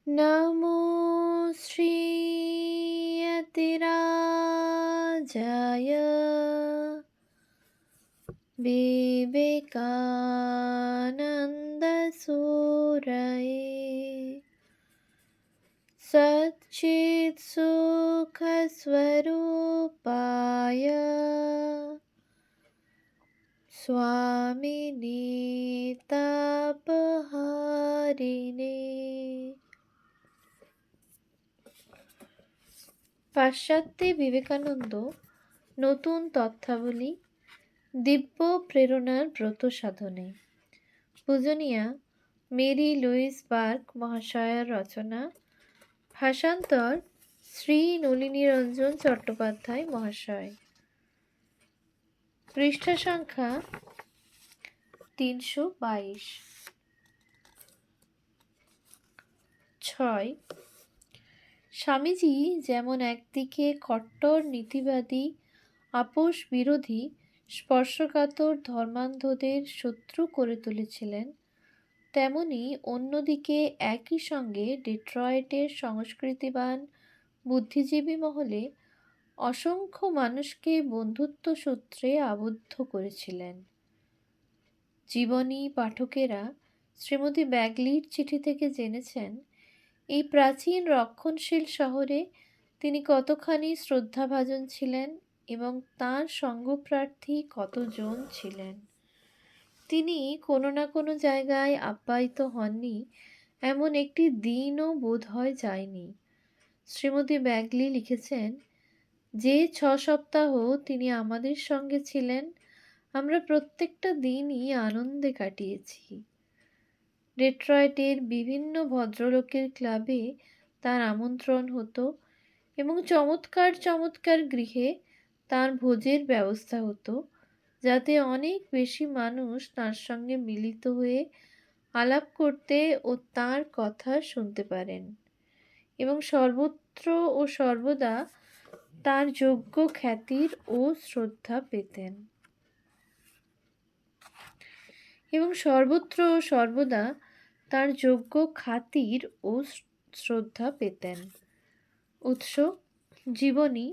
नमो श्रीयतिराजाय विवेकानन्दसूरये सच्चित्सुखस्वरूपाय स्वामिने तापहारिणे। পাশ্চাত্যে বিবেকানন্দ নতুন তথ্যাবলী দিব্য প্রেরণার ব্রত সাধনে। পূজনীয়া মেরি লুইস বার্ক মহাশয়ের রচনা, ভাষান্তর শ্রী নলিনীরঞ্জন চট্টোপাধ্যায় মহাশয়। পৃষ্ঠা সংখ্যা 322। 6। স্বামীজি যেমন একদিকে কট্টর নীতিবাদী, আপোষ বিরোধী, স্পর্শকাতর ধর্মান্ধদের শত্রু করে তুলেছিলেন, তেমনি অন্যদিকে একই সঙ্গে ডেট্রয়েটের সংস্কৃতিবান বুদ্ধিজীবী মহলে অসংখ্য মানুষকে বন্ধুত্ব সূত্রে আবদ্ধ করেছিলেন। জীবনী পাঠকেরা শ্রীমতী ব্যাগলির চিঠি থেকে জেনেছেন এই প্রাচীন রক্ষণশীল শহরে তিনি কতখানি শ্রদ্ধাভাজন ছিলেন এবং তাঁর সঙ্গপ্রার্থী কতজন ছিলেন। তিনি কোনো না কোনো জায়গায় আপ্যায়িত হননি এমন একটি দিনও বোধ হয় যায়নি। শ্রীমতী ব্যাগলি লিখেছেন, যে 6 সপ্তাহ তিনি আমাদের সঙ্গে ছিলেন, আমরা প্রত্যেকটা দিনই আনন্দে কাটিয়েছি। ডেট্রয়েটের বিভিন্ন ভদ্রলোকের ক্লাবে তার আমন্ত্রণ হতো এবং চমৎকার চমৎকার গৃহে তার ভোজের ব্যবস্থা হতো, যাতে অনেক বেশি মানুষ তার সঙ্গে মিলিত হয়ে আলাপ করতে ও তাঁর কথা শুনতে পারেন এবং সর্বত্র ও সর্বদা তাঁর যোগ্য খ্যাতির ও শ্রদ্ধা পেতেন এবং সর্বত্র ও সর্বদা তার যোগ্য খাতির ও শ্রদ্ধা পেতেন। উৎস জীবনী,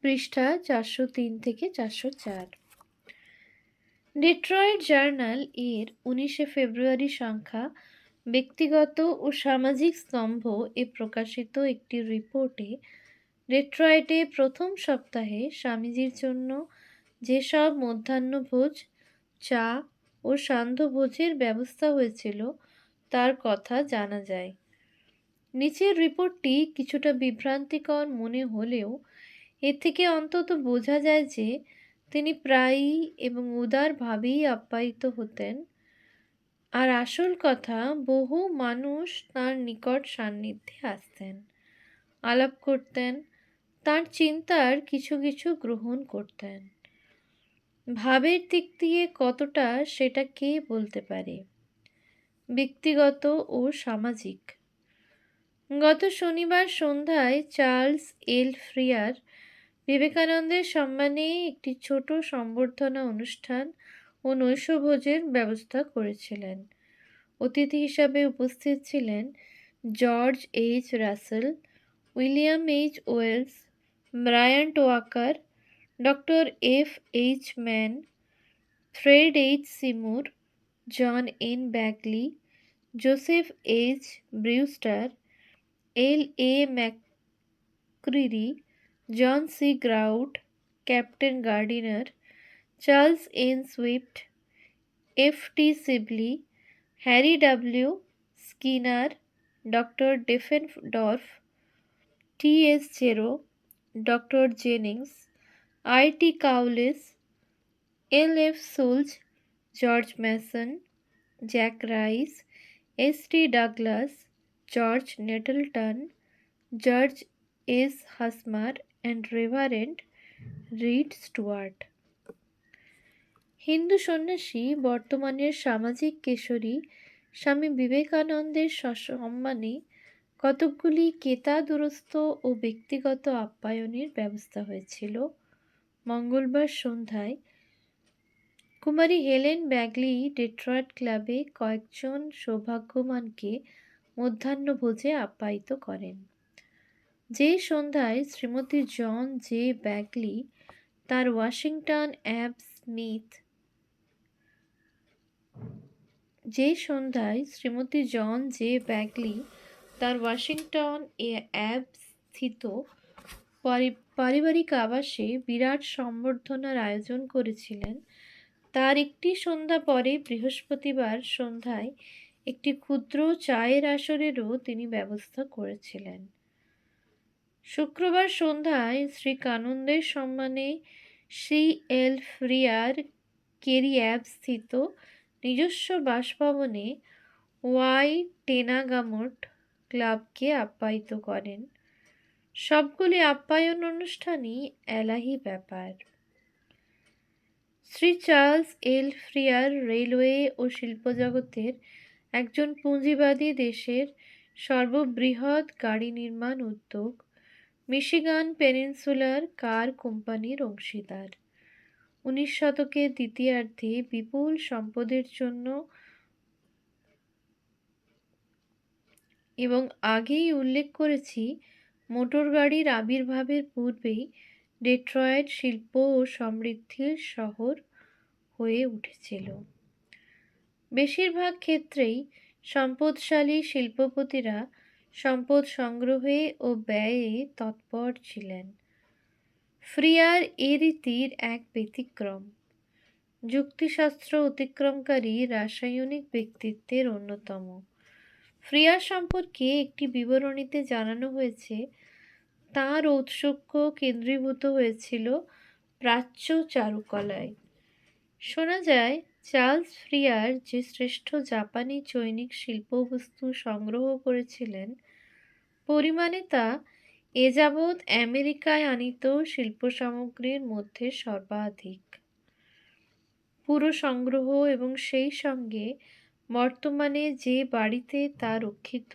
পৃষ্ঠা 403 থেকে 404। ডেট্রয়েট জার্নাল এর 19 ফেব্রুয়ারি সংখ্যা ব্যক্তিগত ও সামাজিক স্তম্ভ এ প্রকাশিত একটি রিপোর্টে ডেট্রয়েটে প্রথম সপ্তাহে স্বামীজির জন্য যেসব মধ্যাহ্নভোজ, চা ও সান্ধ্যভোজের ব্যবস্থা হয়েছিল তার কথা জানা যায়। নিচের রিপোর্টটি কিছুটা বিভ্রান্তিকর মনে হলেও এর থেকে অন্তত বোঝা যায় যে তিনি প্রায়ই এবং উদারভাবেই আপ্যায়িত হতেন, আর আসল কথা, বহু মানুষ তাঁর নিকট সান্নিধ্যে আসতেন, আলাপ করতেন, তাঁর চিন্তার কিছু কিছু গ্রহণ করতেন। ভাবের দিক দিয়ে কতটা সেটা কে বলতে পারে। ব্যক্তিগত ও সামাজিক। গত শনিবার সন্ধ্যায় চার্লস এল ফ্রিয়ার বিবেকানন্দের সম্মানে একটি ছোট সম্বর্ধনা অনুষ্ঠান ও নৈশভোজের ব্যবস্থা করেছিলেন। অতিথি হিসাবে উপস্থিত ছিলেন George H Russell, William H Wells, Bryant Walker, doctor F H Mann, Fred H Seymour, John N Bagley, Joseph H Brewster, L A McCreary, John C Grout, captain Gardiner, Charles N Swift, F T Sibley, Harry W Skinner, doctor Defendorf, T S Jero, doctor Jennings, I T Cowles, L F Sulz, George Mason, Jack Rice, S T Douglas, George Nettleton, George S Hasmer and reverend read Stewart. Hindu সন্ন্যাসী, বর্তমানের সামাজিক কেশরী স্বামী বিবেকানন্দের সম্মানে কতকগুলি কেতাদুরস্ত ও ব্যক্তিগত আপ্যায়নের ব্যবস্থা হয়েছিল। মঙ্গলবার সন্ধ্যায় কুমারী হেলেন ব্যাগলি ডেট্রয়েট ক্লাবে কয়েকজন সৌভাগ্যবানকে মধ্যাহ্নভোজে আপ্যায়িত করেন। যে সন্ধ্যায় শ্রীমতী জন জে ব্যাগলি তার ওয়াশিংটন অ্যাব স্মিথ যে সন্ধ্যায় শ্রীমতী জন জে ব্যাগলি তার ওয়াশিংটন অ্যাব স্থিত পারিবারিক আবাসে বিরাট সম্বর্ধনার আয়োজন করেছিলেন, তার একটি সন্ধ্যা পরে বৃহস্পতিবার সন্ধ্যায় একটি ক্ষুদ্র চায়ের আসরেরও তিনি ব্যবস্থা করেছিলেন। শুক্রবার সন্ধ্যায় শ্রী কানন্দের সম্মানে C.L. ফ্রিয়ার কেরিয়াব স্থিত নিজস্ব বাসভবনে ওয়াই টেনাগামোট ক্লাবকে আপ্যায়িত করেন। সবগুলি আপ্যায়ন অনুষ্ঠানই এলাহি ব্যাপার। শ্রী চার্লস এল ফ্রিয়ার রেলওয়ে ও শিল্পজগতের একজন পুঁজিবাদী দেশের সর্ববৃহৎ গাড়ি নির্মাণ উদ্যোগ মিশিগান পেনিনসুলার কার কোম্পানির অংশীদার। 19 শতকের দ্বিতীয়ার্ধে বিপুল সম্পদের জন্য এবং আগেই উল্লেখ করেছি মোটর গাড়ির আবির্ভাবের পূর্বেই ডেট্রয়েট শিল্প ও সমৃদ্ধির শহর হয়ে উঠেছিল। বেশিরভাগ ক্ষেত্রেই সম্পদশালী শিল্পপতিরা সম্পদ সংগ্রহে ও ব্যয়ে তৎপর ছিলেন। ফ্রিয়ার এ রীতির এক ব্যতিক্রম, যুক্তিশাস্ত্র অতিক্রমকারী রাসায়নিক ব্যক্তিত্বের অন্যতম। ফ্রিয়ার সম্পর্কে একটি বিবরণীতে জানানো হয়েছে, তাঁর ঔৎসুক্য কেন্দ্রীভূত হয়েছিল প্রাচ্য চারুকলায়। শোনা যায় চার্লস ফ্রিয়ার যে শ্রেষ্ঠ জাপানি চৈনিক শিল্পবস্তু সংগ্রহ করেছিলেন, পরিমাণে তা এ যাবৎ আমেরিকায় আনীত শিল্পসামগ্রীর মধ্যে সর্বাধিক। পুরো সংগ্রহ এবং সেই সঙ্গে বর্তমানে যে বাড়িতে তা রক্ষিত,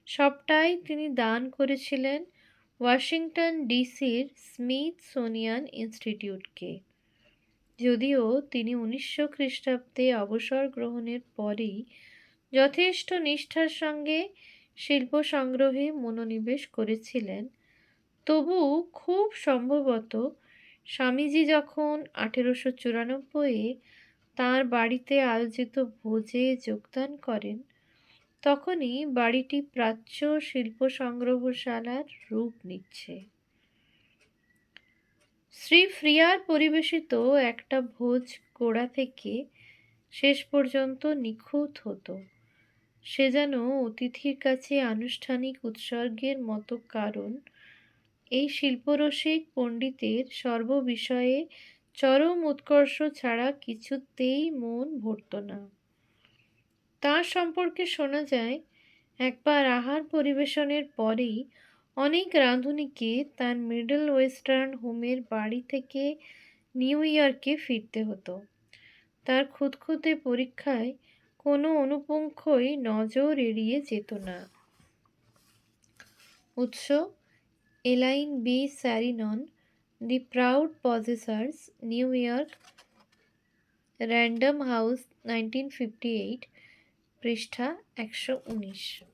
সবটাই তিনি দান করেছিলেন ওয়াশিংটন ডিসির স্মিথসোনিয়ান ইনস্টিটিউটকে। যদিও তিনি 1900 খ্রিস্টাব্দে অবসর গ্রহণের পরেই যথেষ্ট নিষ্ঠার সঙ্গে শিল্প সংগ্রহে মনোনিবেশ করেছিলেন, তবু খুব সম্ভবত স্বামীজি যখন 1894-এ তাঁর বাড়িতে আয়োজিত ভোজে যোগদান করেন, তখনই বাড়িটি প্রাচ্য শিল্প সংগ্রহশালার রূপ নিচ্ছে। শ্রী ফ্রিয়ার পরিবেশিত একটা ভোজ গোড়া থেকে শেষ পর্যন্ত নিখুঁত হতো। সে যেন অতিথির কাছে আনুষ্ঠানিক উৎসর্গের মতো, কারণ এই শিল্পরসিক পণ্ডিতের সর্ববিষয়ে চরম উৎকর্ষ ছাড়া কিছুতেই মন ভরত না। তাঁর সম্পর্কে শোনা যায়, একবার আহার পরিবেশনের পরেই অনেক রাঁধুনিকে তার মিডল ওয়েস্টার্ন হোমের বাড়ি থেকে নিউ ইয়র্কে ফিরতে হতো। তার খুঁতখুঁতে পরীক্ষায় কোনো অনুপুঙ্খই নজর এড়িয়ে যেত না। উৎস: Elaine B Saarinen, the proud possessors, New York, Random House, 1958, পৃষ্ঠা 119।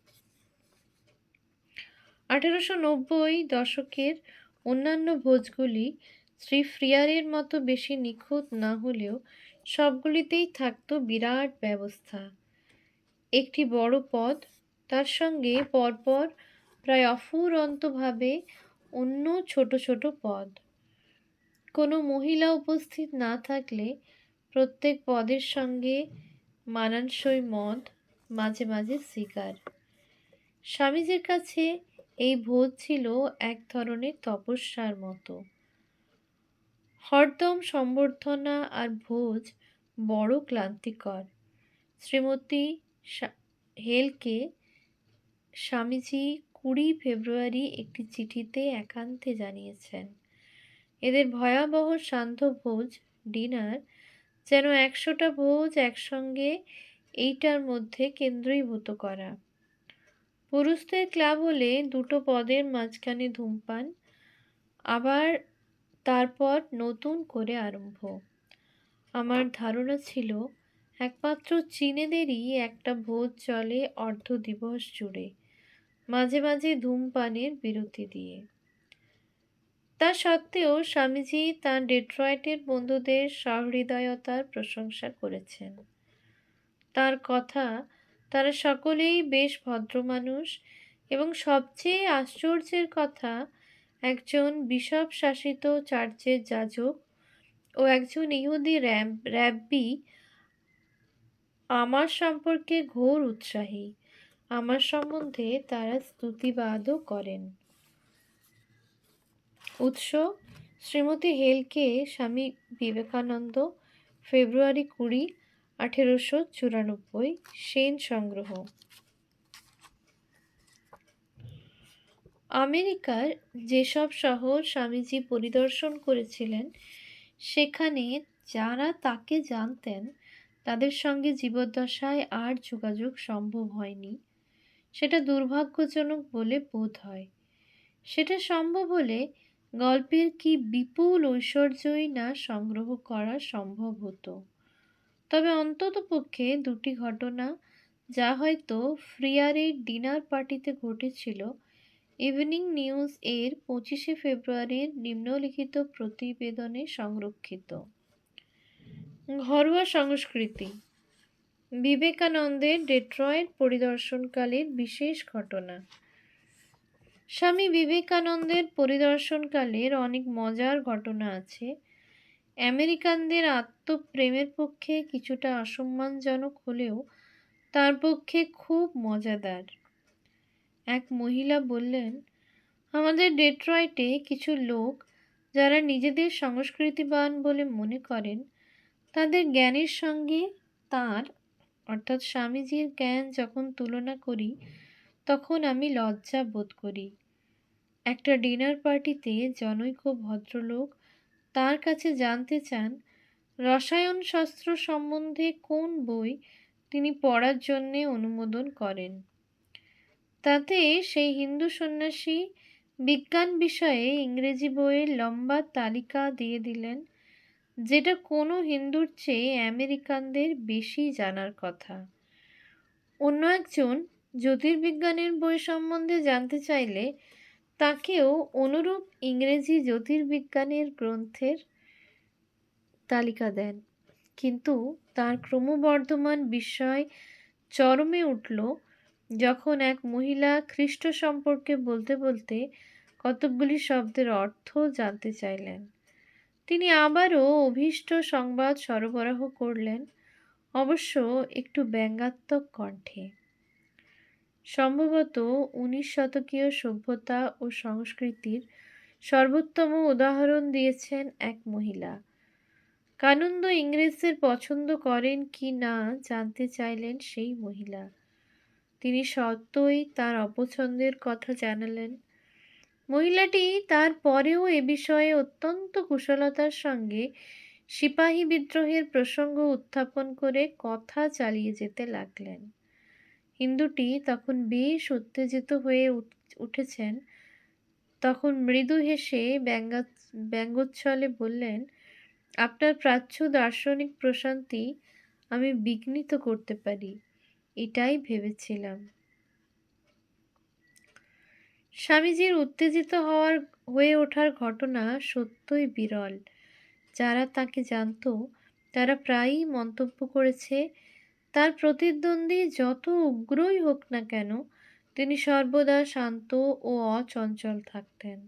1890 দশকের অন্যান্য ভোজগুলি শ্রী ফ্রিয়ারের মতো বেশি নিখুঁত না হলেও সবগুলিতেই থাকত বিরাট ব্যবস্থা। একটি বড় পদ, তার সঙ্গে পরপর প্রায় অফুরন্তভাবে অন্য ছোট ছোট পদ। কোনো মহিলা উপস্থিত না থাকলে প্রত্যেক পদের সঙ্গে মানানসই মদ, মাঝে মাঝে সিগার। স্বামীজির কাছে এই ভোজ ছিল এক ধরনের তপস্যার মতো। হরদম সম্বর্ধনা আর ভোজ বড় ক্লান্তিকর। শ্রীমতী হেলকে স্বামীজি 20 ফেব্রুয়ারি একটি চিঠিতে একান্তে জানিয়েছেন, এদের ভয়াবহ সান্ধ্য ভোজ ডিনার যেন 100টা ভোজ একসঙ্গে এইটার মধ্যে কেন্দ্রীভূত করা। পুরুষদের ক্লাব হলে 2টো পদের মাঝখানে ধূমপান, আবার তারপর নতুন করে আরম্ভ। আমার ধারণা ছিল একমাত্র চীনেদেরই একটা ভোজ চলে অর্ধ দিবস জুড়ে, মাঝে মাঝে ধূমপানের বিরতি দিয়ে। তা সত্ত্বেও স্বামীজি তাঁর ডেট্রয়েটের বন্ধুদের সহৃদয়তার প্রশংসা করেছেন। তার কথা, তারা সকলেই বেশ ভদ্র মানুষ এবং সবচেয়ে আশ্চর্যের কথা, একজন বিশপ শাসিত চার্চের যাজক ও একজন ইহুদি র্যাব্বি আমার সম্পর্কে ঘোর উৎসাহী। আমার সম্বন্ধে তারা স্তুতিবাদও করেন। উৎস: শ্রীমতী হেলকে, স্বামী বিবেকানন্দ, ফেব্রুয়ারি 20, 1894, সেন সংগ্রহ। আমেরিকার যেসব শহর স্বামীজি পরিদর্শন করেছিলেন, সেখানে যারা তাকে জানতেন তাদের সঙ্গে জীবদ্দশায় আর যোগাযোগ সম্ভব হয়নি। সেটা দুর্ভাগ্যজনক বলে বোধ হয়। সেটা সম্ভব হলে গল্পের কি বিপুল ঐশ্বর্যই না সংগ্রহ করা সম্ভব হতো। তবে অন্ততপক্ষে দুটি ঘটনা, যা হয়তো ফ্রিয়ারের ডিনার পার্টিতে ঘটেছিল, ইভিনিং নিউজ এর 25শে ফেব্রুয়ারির নিম্নলিখিত প্রতিবেদনে সংরক্ষিত। ঘরোয়া সংস্কৃতি: বিবেকানন্দের ডেট্রয়েট পরিদর্শনকালের বিশেষ ঘটনা। স্বামী বিবেকানন্দের পরিদর্শনকালের অনেক মজার ঘটনা আছে। আমেরিকানদের আত্মপ্রেমের পক্ষে কিছুটা অসম্মানজনক হলেও তার পক্ষে খুব মজাদার। এক মহিলা বললেন, আমাদের ডেট্রয়েটে কিছু লোক, যারা নিজেদের সংস্কৃতিবান বলে মনে করেন, তাদের জ্ঞানের সঙ্গে তাঁর অর্থাৎ স্বামীজির জ্ঞান যখন তুলনা করি, তখন আমি লজ্জা বোধ করি। একটা ডিনার পার্টিতে জনৈক ভদ্রলোক তার কাছে জানতে চান রসায়ন শাস্ত্র সম্বন্ধে কোন বই তিনি পড়ার জন্যে অনুমোদন করেন। তাতে সেই হিন্দু সন্ন্যাসী বিজ্ঞান বিষয়ে ইংরেজি বইয়ের লম্বা তালিকা দিয়ে দিলেন, যেটা কোনো হিন্দুর চেয়ে আমেরিকানদের বেশি জানার কথা। অন্য একজন জ্যোতির্বিজ্ঞানের বই সম্বন্ধে জানতে চাইলে তাকেও অনুরূপ ইংরেজি জ্যোতির্বিজ্ঞানের গ্রন্থের তালিকা দেন। কিন্তু তার ক্রমবর্ধমান বিস্ময় চরমে উঠল যখন এক মহিলা খ্রিস্ট সম্পর্কে বলতে বলতে কতকগুলি শব্দের অর্থ জানতে চাইলেন। তিনি আবারও অভীষ্ট সংবাদ সরবরাহ করলেন, অবশ্য একটু ব্যঙ্গাত্মক কণ্ঠে। সম্ভবত 19 শতকীয় সভ্যতা ও সংস্কৃতির সর্বোত্তম উদাহরণ দিয়েছেন এক মহিলা। কানন্দ ইংরেজদের পছন্দ করেন কি না জানতে চাইলেন সেই মহিলা। তিনি সত্যই তার অপছন্দের কথা জানালেন। মহিলাটি তার পরেও এ বিষয়ে অত্যন্ত কুশলতার সঙ্গে সিপাহী বিদ্রোহের প্রসঙ্গ উত্থাপন করে কথা চালিয়ে যেতে লাগলেন। হিন্দুটি তখন বেশ উত্তেজিত হয়ে উঠেছেন। তখন মৃদু হেসে ব্যঙ্গোচ্ছলে বললেন, আপনার প্রাচ্য দার্শনিক প্রশান্তি আমি বিঘ্নিত করতে পারি, এটাই ভেবেছিলাম। স্বামীজির উত্তেজিত হয়ে ওঠার ঘটনা সত্যই বিরল। যারা তাকে জানত তারা প্রায়ই মন্তব্য করেছে, তার প্রতিদ্বন্দ্বী যত উগ্রই হোক না কেন, তিনি সর্বদা শান্ত ও অচঞ্চল থাকতেন।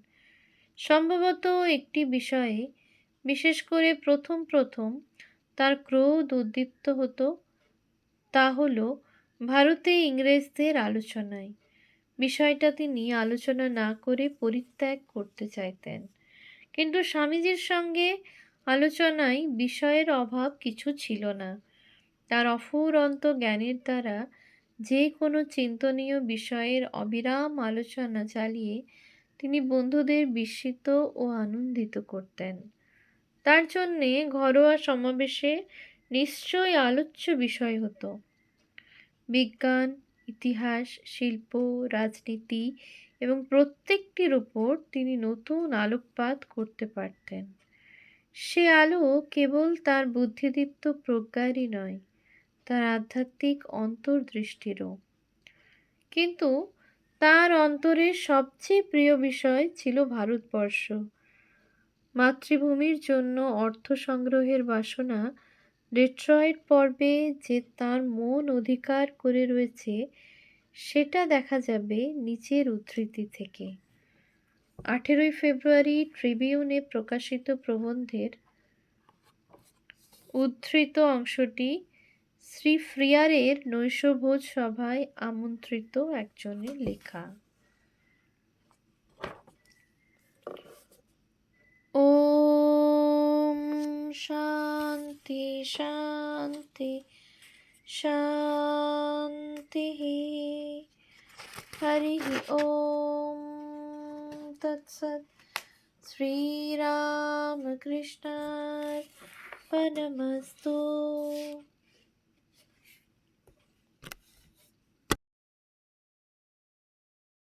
সম্ভবত একটি বিষয়ে, বিশেষ করে প্রথম প্রথম, তার ক্রোধ উদ্দীপ্ত হতো, তা হল ভারতে ইংরেজদের আলোচনায়। বিষয়টা তিনি আলোচনা না করে পরিত্যাগ করতে চাইতেন। কিন্তু স্বামীজির সঙ্গে আলোচনায় বিষয়ের অভাব কিছু ছিল না। তার অফুরন্ত জ্ঞানের দ্বারা যে কোনো চিন্তনীয় বিষয়ের অবিরাম আলোচনা চালিয়ে তিনি বন্ধুদের বিস্মিত ও আনন্দিত করতেন। তার জন্যে ঘরোয়া সমাবেশে নিশ্চয়ই আলোচ্য বিষয় হতো। বিজ্ঞান, ইতিহাস, শিল্প, রাজনীতি এবং প্রত্যেকটির উপর তিনি নতুন আলোকপাত করতে পারতেন। সে আলো কেবল তার বুদ্ধিদীপ্ত প্রজ্ঞারই নয়, তার আধ্যাত্মিক অন্তর্দৃষ্টিরও। কিন্তু তার অন্তরের সবচেয়ে প্রিয় বিষয় ছিল ভারতবর্ষ। মাতৃভূমির জন্য অর্থ সংগ্রহের বাসনা ডেট্রয়েট পর্বে যে তার মন অধিকার করে রয়েছে, সেটা দেখা যাবে নিচের উদ্ধৃতি থেকে। 18ই ফেব্রুয়ারি ট্রিবিউনে প্রকাশিত প্রবন্ধের উদ্ধৃত অংশটি শ্রী ফ্রিয়ারের নৈশভোজ সভায় আমন্ত্রিত একজনের লেখা। ওম শান্তি শান্তি শান্তি। হরি ওম তৎসৎ। শ্রীরামকৃষ্ণার্পণমস্তু।